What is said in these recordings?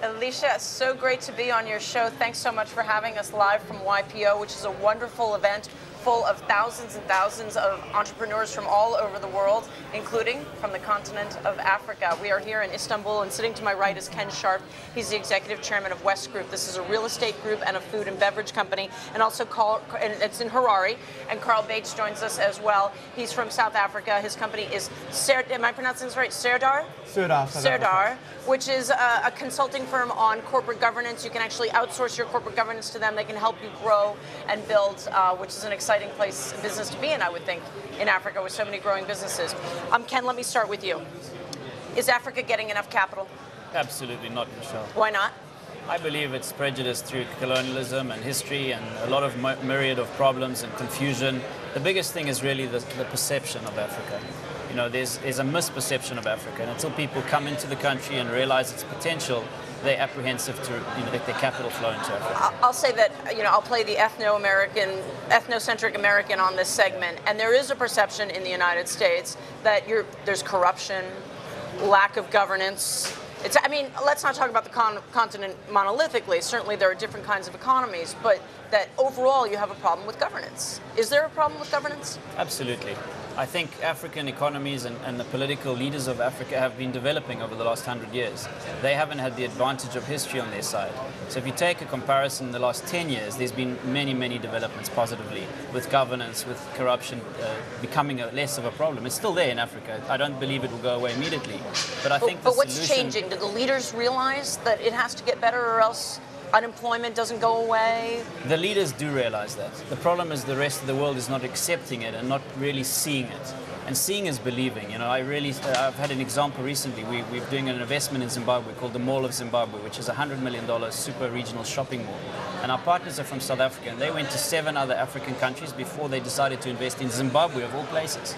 Alicia, it's so great to be on your show. Thanks so much for having us live from YPO, which is a wonderful event full of thousands and thousands of entrepreneurs from all over the world, including from the continent of Africa. We are here in Istanbul, and sitting to my right is Ken Sharp. He's the executive chairman of West Group. This is a real estate group and a food and beverage company, and also and it's in Harare. And Carl Bates joins us as well. He's from South Africa. His company is, am I pronouncing this right? Serdar? Serdar, which is a consulting firm on corporate governance. You can actually outsource your corporate governance to them. They can help you grow and build, which is an exciting business to be in, I would think, in Africa with so many growing businesses. Ken, let me start with you. Is Africa getting enough capital? Absolutely not, Michelle. Why not? I believe it's prejudiced through colonialism and history and a lot of myriad of problems and confusion. The biggest thing is really the perception of Africa. You know, there's a misperception of Africa, and until people come into the country and realize its potential, they're apprehensive to let their capital flow into Africa. I'll say that, I'll play the ethnocentric American on this segment, and there is a perception in the United States that there's corruption, lack of governance. Let's not talk about the continent monolithically. Certainly there are different kinds of economies, but that overall you have a problem with governance. Is there a problem with governance? Absolutely. I think African economies and the political leaders of Africa have been developing over the last 100 years. They haven't had the advantage of history on their side. So if you take a comparison in the last 10 years, there's been many, many developments positively with governance, with corruption becoming less of a problem. It's still there in Africa. I don't believe it will go away immediately. But I think But what's changing? Do the leaders realize that it has to get better or else unemployment doesn't go away? The leaders do realize that. The problem is the rest of the world is not accepting it and not really seeing it. And seeing is believing. I've had an example recently. We're doing an investment in Zimbabwe called the Mall of Zimbabwe, which is a $100 million super regional shopping mall. And our partners are from South Africa, and they went to 7 other African countries before they decided to invest in Zimbabwe, of all places.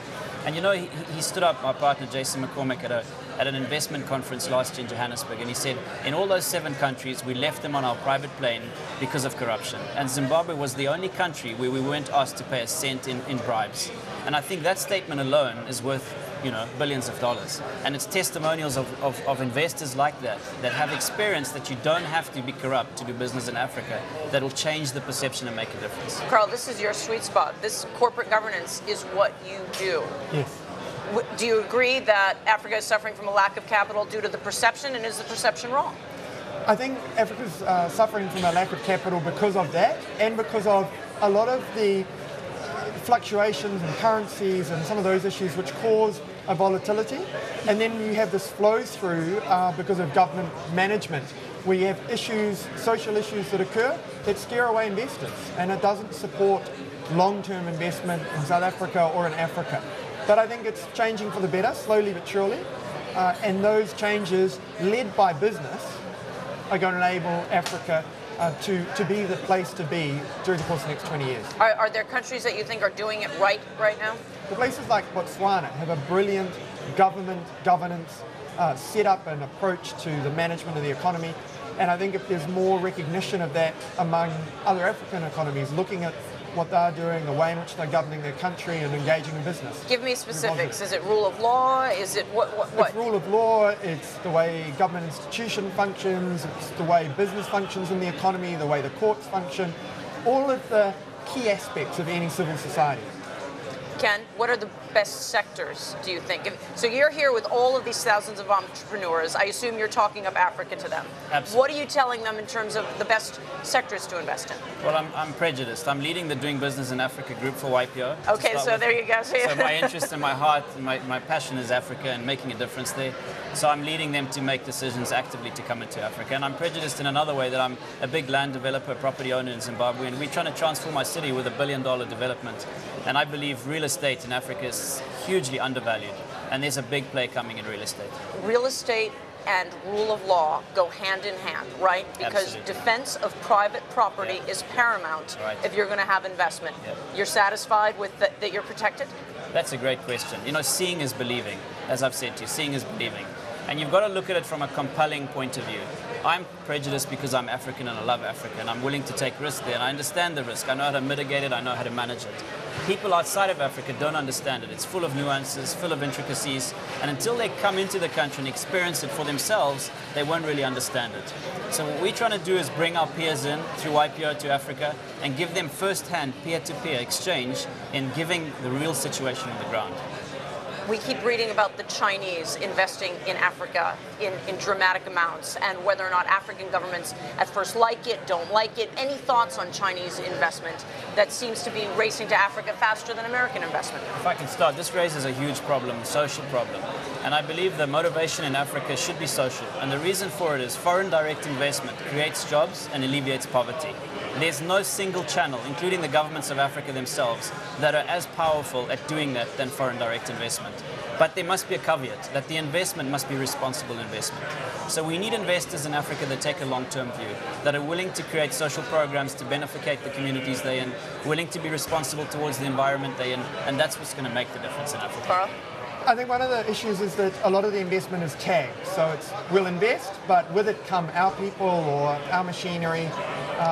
And he stood up, our partner Jason McCormick, at an investment conference last year in Johannesburg, and he said, in all those 7 countries, we left them on our private plane because of corruption. And Zimbabwe was the only country where we weren't asked to pay a cent in bribes. And I think that statement alone is worth, billions of dollars. And it's testimonials of investors like that have experienced that you don't have to be corrupt to do business in Africa, that will change the perception and make a difference. Carl, this is your sweet spot. This corporate governance is what you do. Yes. Do you agree that Africa is suffering from a lack of capital due to the perception, and is the perception wrong? I think Africa's suffering from a lack of capital because of that, and because of a lot of the fluctuations in currencies and some of those issues which cause a volatility. And then you have this flow through because of government management, where you have issues, social issues that occur that scare away investors, and it doesn't support long-term investment in South Africa or in Africa. But I think it's changing for the better, slowly but surely, and those changes led by business are going to enable Africa to be the place to be during the course of the next 20 years. Are there countries that you think are doing it right now? The places like Botswana have a brilliant governance set up and approach to the management of the economy, and I think if there's more recognition of that among other African economies, looking at what they're doing, the way in which they're governing their country and engaging in business. Give me specifics. Is it rule of law? Is it what? It's rule of law, it's the way government institution functions, it's the way business functions in the economy, the way the courts function, all of the key aspects of any civil society. Ken, what are the best sectors, do you think? So you're here with all of these thousands of entrepreneurs. I assume you're talking of Africa to them. Absolutely. What are you telling them in terms of the best sectors to invest in? Well, I'm prejudiced. I'm leading the Doing Business in Africa group for YPO. Okay, so there you go. So my interest and my heart, my passion is Africa and making a difference there. So I'm leading them to make decisions actively to come into Africa. And I'm prejudiced in another way, that I'm a big land developer, property owner in Zimbabwe, and we're trying to transform my city with $1 billion development. And I believe real estate in Africa is hugely undervalued, and there's a big play coming in real estate. Real estate and rule of law go hand in hand, right? Because Absolutely. Defense of private property is paramount if you're going to have investment. You're satisfied with that you're protected? That's a great question. Seeing is believing, as I've said to you, seeing is believing. And you've got to look at it from a compelling point of view. I'm prejudiced because I'm African and I love Africa, and I'm willing to take risk there, and I understand the risk. I know how to mitigate it, I know how to manage it. People outside of Africa don't understand it. It's full of nuances, full of intricacies, and until they come into the country and experience it for themselves, they won't really understand it. So what we're trying to do is bring our peers in through YPO to Africa and give them first-hand peer-to-peer exchange in giving the real situation on the ground. We keep reading about the Chinese investing in Africa in dramatic amounts, and whether or not African governments at first like it, don't like it. Any thoughts on Chinese investment that seems to be racing to Africa faster than American investment? If I can start, this raises a huge problem, a social problem. And I believe the motivation in Africa should be social. And the reason for it is foreign direct investment creates jobs and alleviates poverty. There's no single channel, including the governments of Africa themselves, that are as powerful at doing that than foreign direct investment. But there must be a caveat, that the investment must be responsible investment. So we need investors in Africa that take a long-term view, that are willing to create social programs to benefit the communities they're in, willing to be responsible towards the environment they're in, and that's what's going to make the difference in Africa. Carl? I think one of the issues is that a lot of the investment is tagged. So it's, we'll invest, but with it come our people or our machinery.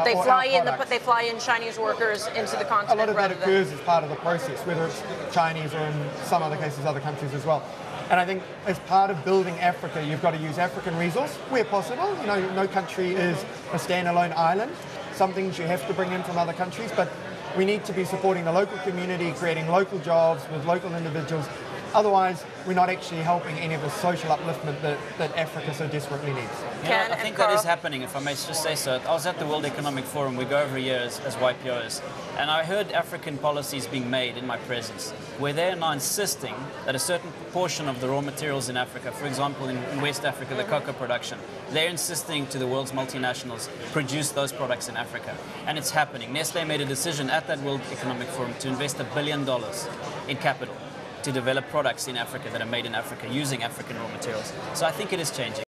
They or fly our in products. they fly in Chinese workers into the continent. A lot of that rather occurs as part of the process, whether it's Chinese or in some other cases other countries as well. And I think as part of building Africa, you've got to use African resource where possible. You know, no country is a standalone island. Some things you have to bring in from other countries, but we need to be supporting the local community, creating local jobs with local individuals. Otherwise, we're not actually helping any of the social upliftment that Africa so desperately needs. You know, I think that is happening, if I may just say so. I was at the World Economic Forum, we go every year as YPOs, and I heard African policies being made in my presence, where they are now insisting that a certain portion of the raw materials in Africa, for example in West Africa, the cocoa production, they're insisting to the world's multinationals produce those products in Africa. And it's happening. Nestle made a decision at that World Economic Forum to invest $1 billion in capital to develop products in Africa that are made in Africa using African raw materials. So I think it is changing.